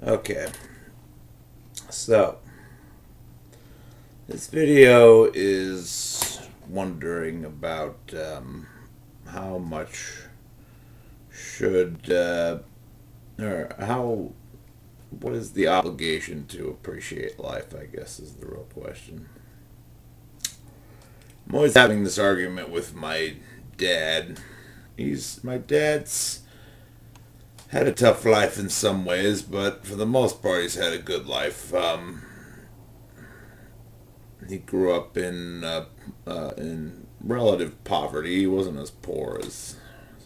Okay, so this video is wondering about how much should, or how, what is the obligation to appreciate life, I guess is the real question. I'm always having this argument with my dad. My dad's had a tough life in some ways, but for the most part, he's had a good life. He grew up in relative poverty. He wasn't as poor as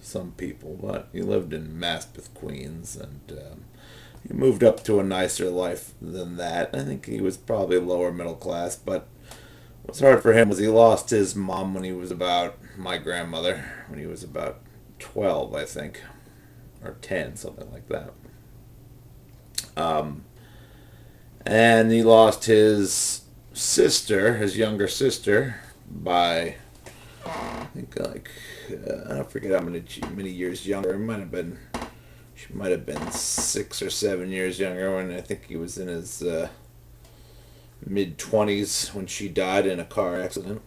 some people, but he lived in Maspeth, Queens, and he moved up to a nicer life than that. I think he was probably lower middle class, but what's hard for him was he lost his mom when he was about my grandmother when he was about 12, I think, or 10, something like that. Um, and he lost his sister, his younger sister, by I think I don't forget how many years younger. She might have been 6 or 7 years younger when I think he was in his mid 20s when she died in a car accident.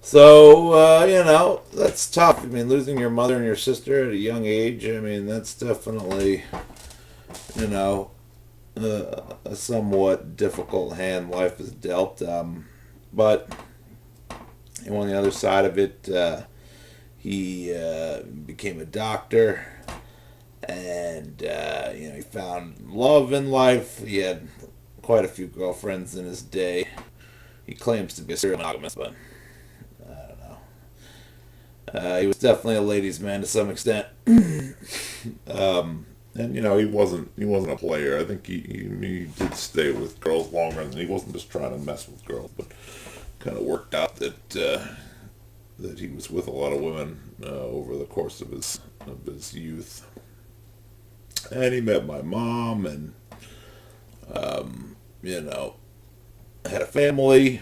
So that's tough. I mean, losing your mother and your sister at a young age. I mean, that's definitely you know a somewhat difficult hand life is dealt. But on the other side of it, he became a doctor, and he found love in life. He had quite a few girlfriends in his day. He claims to be a serial monogamist, but I don't know. He was definitely a ladies' man to some extent. And he wasn't a player. I think he did stay with girls longer, and he wasn't just trying to mess with girls, but kind of worked out that he was with a lot of women over the course of his youth. And he met my mom, and you know had a family,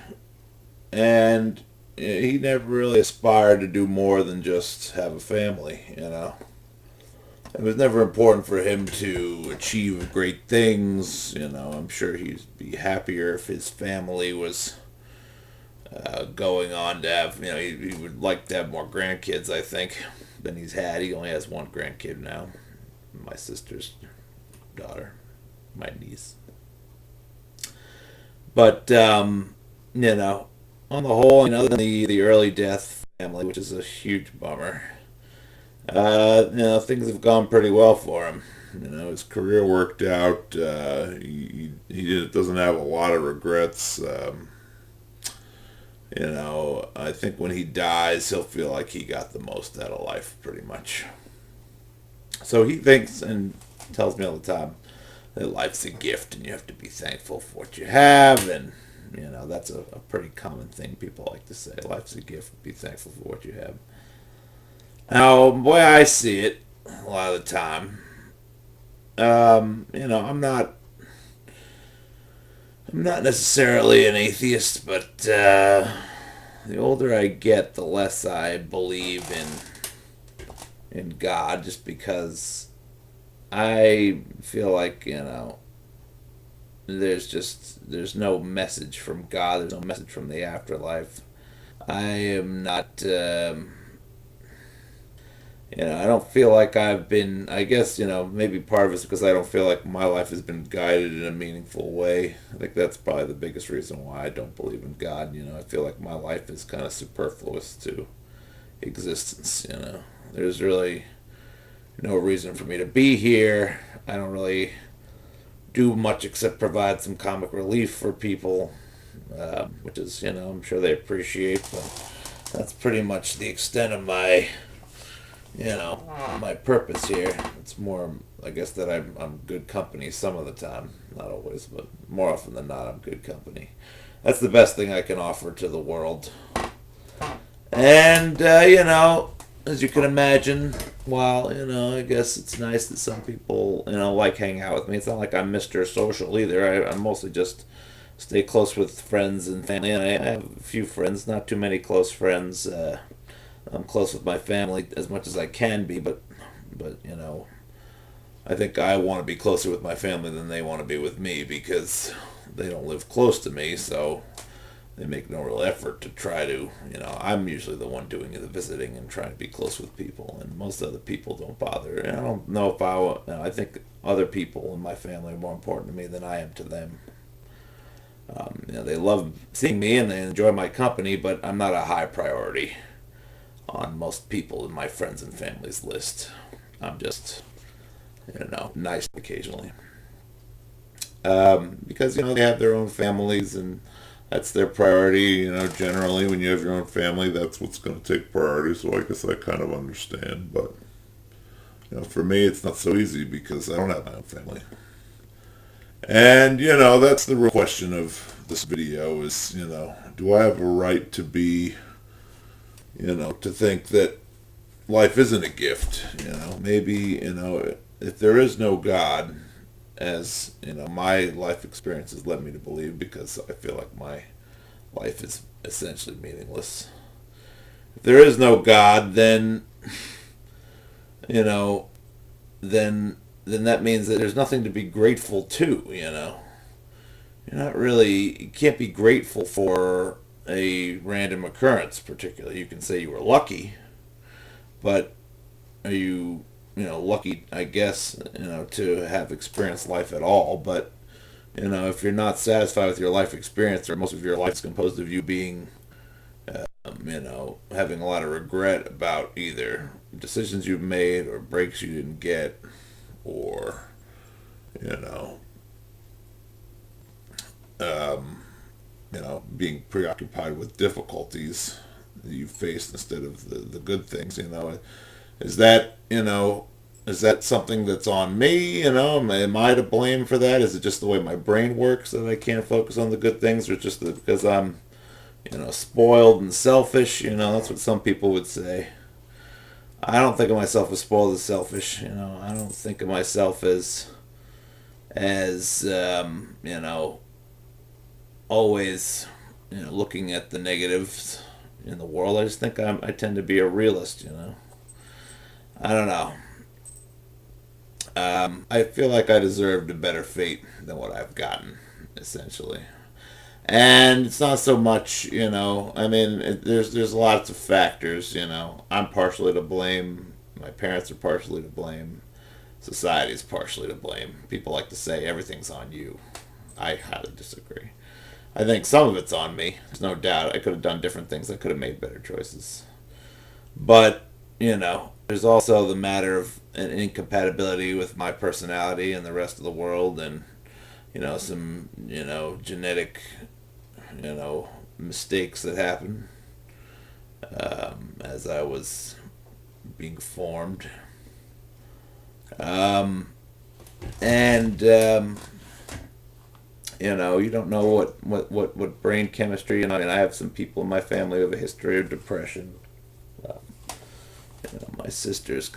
and he never really aspired to do more than just have a family. It was never important for him to achieve great things. I'm sure he'd be happier if his family was going on to have, he would like to have more grandkids, I think, than he's had. He only has one grandkid now, my sister's daughter, my niece. But, on the whole, other than the early death family, which is a huge bummer, things have gone pretty well for him. His career worked out. He doesn't have a lot of regrets. I think when he dies, he'll feel like he got the most out of life, pretty much. So he thinks and tells me all the time that life's a gift and you have to be thankful for what you have. And, that's a pretty common thing people like to say. Life's a gift, be thankful for what you have. Now, the way I see it, a lot of the time, I'm not necessarily an atheist, but the older I get, the less I believe in God, just because I feel like there's no message from God. There's no message from the afterlife. I am not. I don't feel like I've been. I guess maybe part of it's because I don't feel like my life has been guided in a meaningful way. I think that's probably the biggest reason why I don't believe in God. I feel like my life is kind of superfluous to existence. There's really no reason for me to be here. I don't really do much except provide some comic relief for people, which is I'm sure they appreciate. But that's pretty much the extent of my purpose here. It's more, I guess, that I'm good company some of the time. Not always, but more often than not, I'm good company. That's the best thing I can offer to the world. And, as you can imagine, while, I guess it's nice that some people, like hang out with me. It's not like I'm Mr. Social either. I'm mostly just stay close with friends and family. And I have a few friends, not too many close friends. I'm close with my family as much as I can be, but I think I want to be closer with my family than they want to be with me because they don't live close to me, so they make no real effort to try to, I'm usually the one doing the visiting and trying to be close with people, and most other people don't bother. And I don't know if I think other people in my family are more important to me than I am to them. They love seeing me and they enjoy my company, but I'm not a high priority on most people in my friends and family's list. I'm just, nice occasionally. Because, they have their own families and that's their priority. Generally when you have your own family, that's what's going to take priority. So I guess I kind of understand. But, for me, it's not so easy because I don't have my own family. And, that's the real question of this video is, do I have a right to be, to think that life isn't a gift? Maybe, if there is no God, as, my life experience has led me to believe, because I feel like my life is essentially meaningless. If there is no God, then, then that means that there's nothing to be grateful to, you can't be grateful for a random occurrence particularly. You can say you were lucky, but are you, lucky, I guess, to have experienced life at all. But, if you're not satisfied with your life experience, or most of your life is composed of you being, having a lot of regret about either decisions you've made or breaks you didn't get, or, being preoccupied with difficulties that you faced instead of the good things, is that, is that something that's on me, am I to blame for that? Is it just the way my brain works that I can't focus on the good things, or just because I'm, spoiled and selfish, that's what some people would say. I don't think of myself as spoiled and selfish. I don't think of myself as always, looking at the negatives in the world. I just think I tend to be a realist. I don't know. I feel like I deserved a better fate than what I've gotten, essentially. And it's not so much, there's lots of factors, I'm partially to blame, my parents are partially to blame, society is partially to blame. People like to say everything's on you. I highly disagree. I think some of it's on me. There's no doubt. I could have done different things. I could have made better choices. But, there's also the matter of an incompatibility with my personality and the rest of the world, and, some, genetic, mistakes that happen as I was being formed. And you don't know what brain chemistry, and I have some people in my family who have a history of depression. My sister's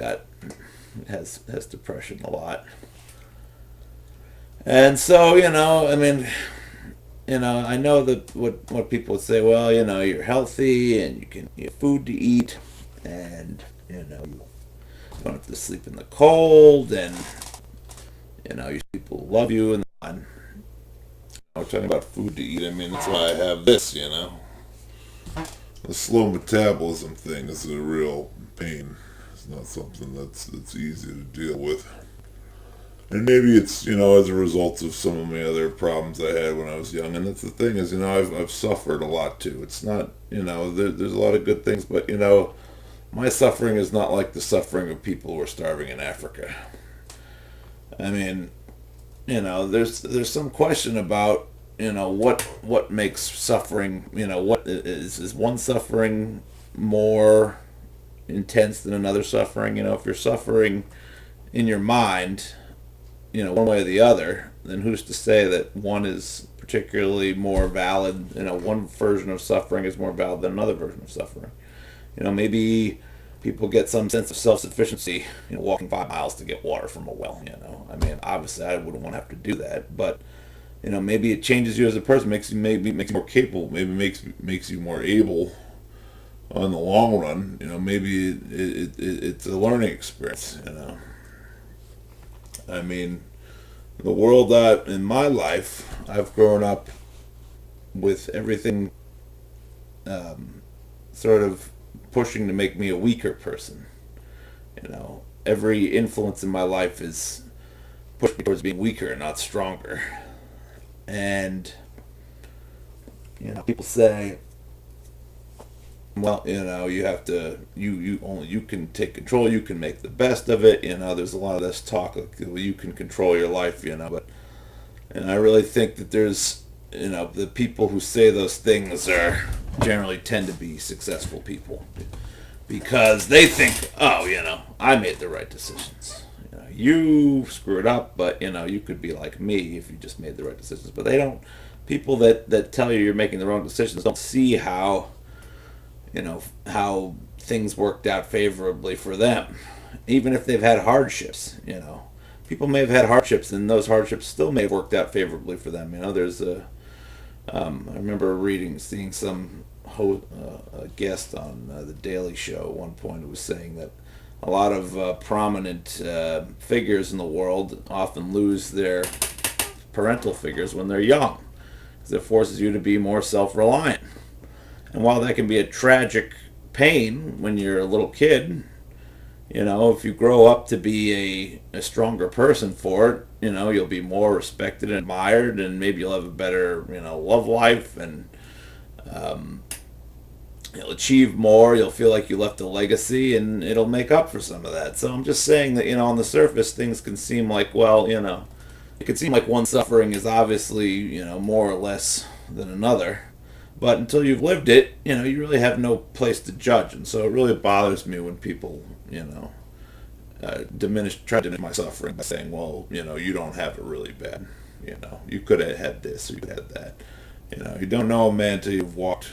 has depression a lot, and so I know that what people would say. Well, you're healthy and you have food to eat, and you don't have to sleep in the cold, and people love you, and we're talking about food to eat. That's why I have this. The slow metabolism thing is a real pain. It's not something that's easy to deal with. And maybe it's, as a result of some of my other problems I had when I was young. And that's the thing is, I've suffered a lot too. It's not, there's a lot of good things, but, my suffering is not like the suffering of people who are starving in Africa. There's some question about, what makes suffering, what is one suffering more intense than another suffering? If you're suffering in your mind, one way or the other, then who's to say that one is particularly more valid? One version of suffering is more valid than another version of suffering. Maybe people get some sense of self-sufficiency, walking 5 miles to get water from a well. Obviously I wouldn't want to have to do that, but maybe it changes you as a person, makes you more capable, maybe makes you more able on the long run. Maybe it's a learning experience. I mean, the world that in my life, I've grown up with everything sort of pushing to make me a weaker person. You know, every influence in my life is pushed me towards being weaker, not stronger. And people say, well, you have to, you can take control, you can make the best of it. There's a lot of this talk like, well, you can control your life. And I really think that there's, the people who say those things are generally tend to be successful people because they think, oh, I made the right decisions. You screwed up, but you could be like me if you just made the right decisions. But they don't. People that tell you you're making the wrong decisions don't see how things worked out favorably for them, even if they've had hardships. People may have had hardships, and those hardships still may have worked out favorably for them. There's I remember seeing some guest on the Daily Show at one point who was saying that a lot of prominent figures in the world often lose their parental figures when they're young, because it forces you to be more self-reliant. And while that can be a tragic pain when you're a little kid, if you grow up to be a stronger person for it, you'll be more respected and admired, and maybe you'll have a better, love life, and you'll achieve more. You'll feel like you left a legacy, and it'll make up for some of that. So I'm just saying that, on the surface, things can seem like, well, it can seem like one suffering is obviously, more or less than another. But until you've lived it, you really have no place to judge. And so it really bothers me when people, try to diminish my suffering by saying, well, you don't have it really bad. You could have had this or you could have had that. You don't know a man until you've walked,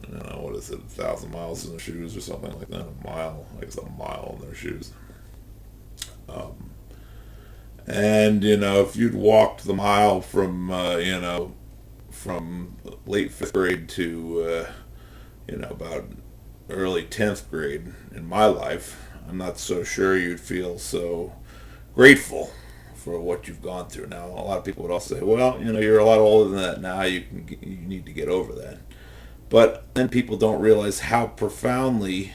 what is it, 1,000 miles in their shoes or something like that. I guess a mile in their shoes. And, if you'd walked the mile from late 5th grade to, about early 10th grade in my life, I'm not so sure you'd feel so grateful for what you've gone through. Now, a lot of people would also say, well, you're a lot older than that now, you need to get over that. But then people don't realize how profoundly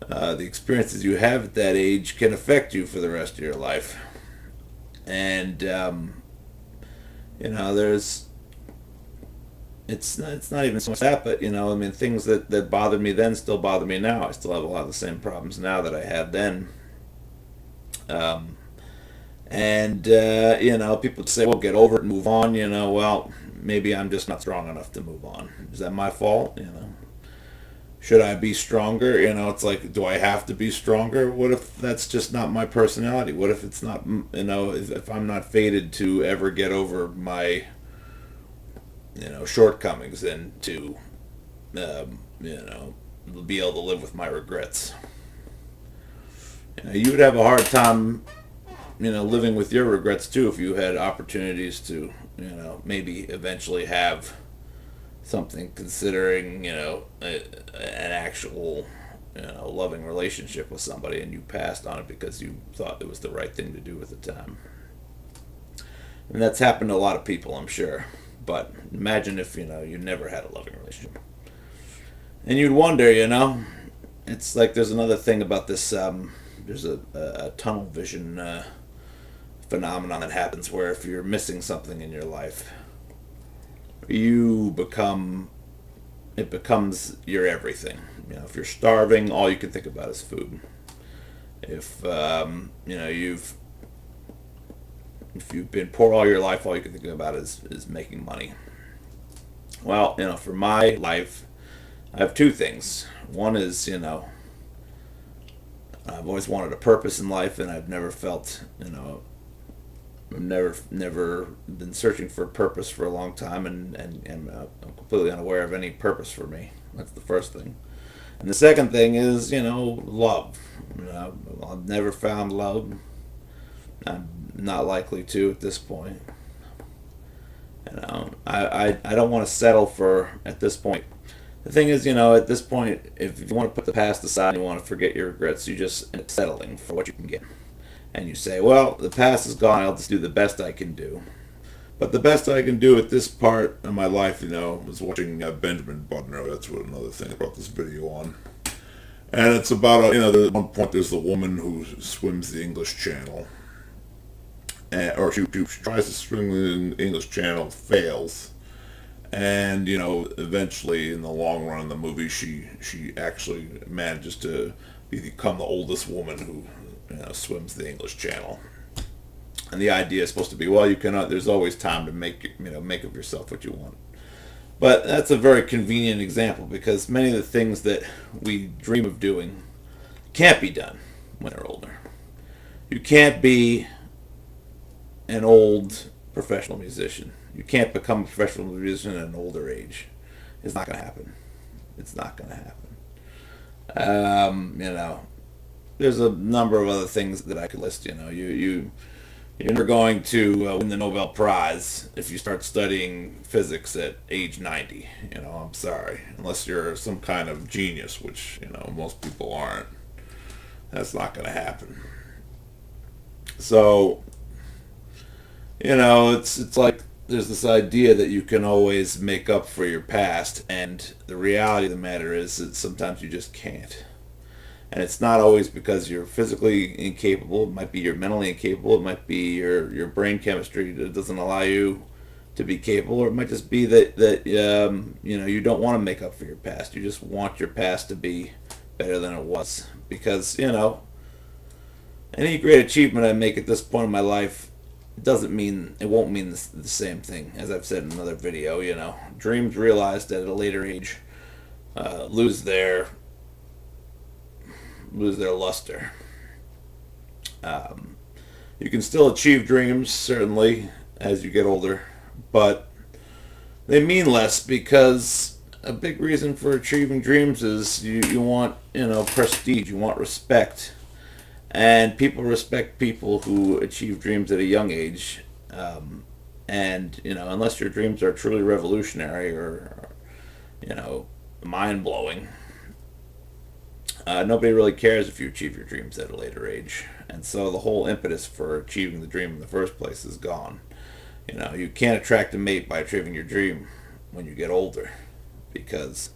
the experiences you have at that age can affect you for the rest of your life. And, it's not even so much that, but things that bothered me then still bother me now. I still have a lot of the same problems now that I had then. People say, well, get over it and move on. Well, maybe I'm just not strong enough to move on. Is that my fault? Should I be stronger? It's like, do I have to be stronger? What if that's just not my personality? What if it's not, if I'm not fated to ever get over my shortcomings and to, be able to live with my regrets. You would have a hard time, living with your regrets too if you had opportunities to, maybe eventually have something considering, an actual, loving relationship with somebody, and you passed on it because you thought it was the right thing to do at the time. And that's happened to a lot of people, I'm sure. But imagine if, you never had a loving relationship. And you'd wonder, it's like there's another thing about this, there's a tunnel vision phenomenon that happens where if you're missing something in your life, it becomes your everything. If you're starving, all you can think about is food. If, if you've been poor all your life, all you can think about is making money. Well, for my life, I have two things. One is, I've always wanted a purpose in life, and I've never felt, I've never been searching for a purpose for a long time, and I'm completely unaware of any purpose for me. That's the first thing. And the second thing is, love. I've never found love. I'm not likely to at this point. I don't want to settle for at this point. The thing is, at this point, if you want to put the past aside and you want to forget your regrets, you just end up settling for what you can get. and you say, well, the past is gone, I'll just do the best I can do. But the best I can do at this part of my life, was watching Benjamin Button. That's what another thing I brought this video on. And it's about, at one point there's the woman who swims the English Channel. Or she tries to swim the English Channel, fails. And, eventually in the long run in the movie, she actually manages to become the oldest woman who, swims the English Channel. And the idea is supposed to be, well, you cannot. There's always time to make of yourself what you want. But that's a very convenient example because many of the things that we dream of doing can't be done when they're older. You can't be an old professional musician. You can't become a professional musician at an older age. It's not going to happen. It's not going to happen. There's a number of other things that I could list. You're never going to win the Nobel Prize if you start studying physics at age 90. I'm sorry. Unless you're some kind of genius, which, most people aren't. That's not going to happen. So, it's like there's this idea that you can always make up for your past, and the reality of the matter is that sometimes you just can't. And it's not always because you're physically incapable. It might be you're mentally incapable. It might be your brain chemistry that doesn't allow you to be capable, or it might just be that you don't want to make up for your past. You just want your past to be better than it was. Because any great achievement I make at this point in my life won't mean the same thing. As I've said in another video, dreams realized at a later age lose their luster. You can still achieve dreams, certainly, as you get older, but they mean less because a big reason for achieving dreams is you want, prestige, you want respect. And people respect people who achieve dreams at a young age. And, unless your dreams are truly revolutionary or mind-blowing, nobody really cares if you achieve your dreams at a later age. And so the whole impetus for achieving the dream in the first place is gone. You can't attract a mate by achieving your dream when you get older because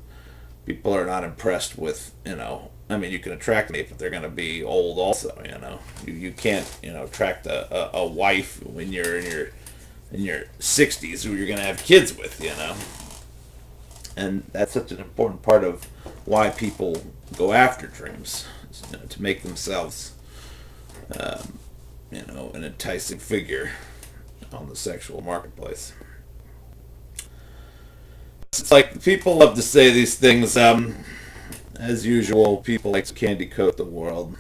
people are not impressed with, you can attract a mate, but they're going to be old also, You can't, attract a wife when you're in your 60s who you're going to have kids with, And that's such an important part of why people go after dreams, to make themselves, an enticing figure on the sexual marketplace. It's like people love to say these things. As usual, people like to candy coat the world.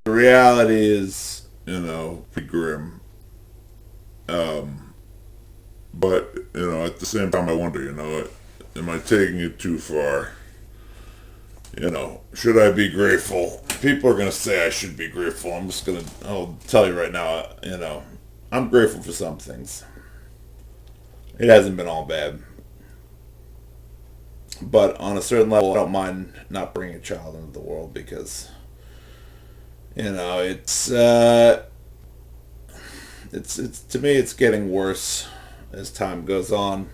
The reality is, pretty grim. But at the same time, I wonder, am I taking it too far? Should I be grateful? People are going to say I should be grateful. I'll tell you right now, I'm grateful for some things. It hasn't been all bad. But on a certain level, I don't mind not bringing a child into the world because, it's to me, it's getting worse as time goes on.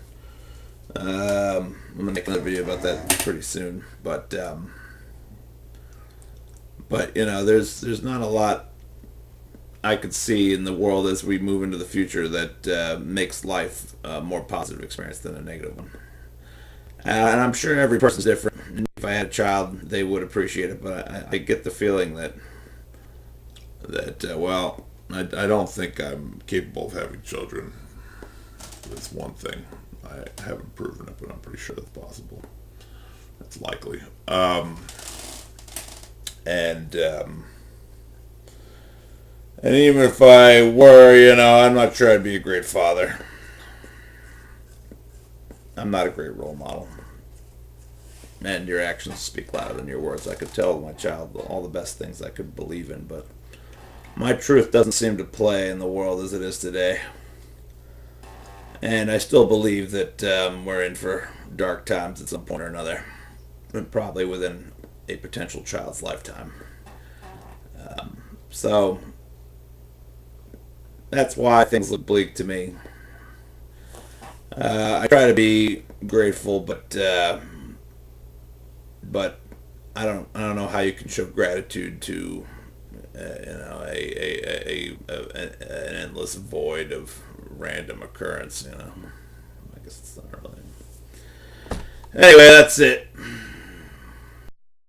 I'm gonna make another video about that pretty soon, but there's not a lot I could see in the world as we move into the future that makes life a more positive experience than a negative one. And I'm sure every person's different. And if I had a child, they would appreciate it, but I get the feeling that I don't think I'm capable of having children. That's one thing. I haven't proven it, but I'm pretty sure that's possible. That's likely. And even if I were, I'm not sure I'd be a great father. I'm not a great role model. And your actions speak louder than your words. I could tell my child all the best things I could believe in, but my truth doesn't seem to play in the world as it is today. And I still believe that we're in for dark times at some point or another, and probably within a potential child's lifetime. So, that's why things look bleak to me. I try to be grateful, but I don't know how you can show gratitude to an endless void of random occurrence. I guess it's not really. Anyway, that's it.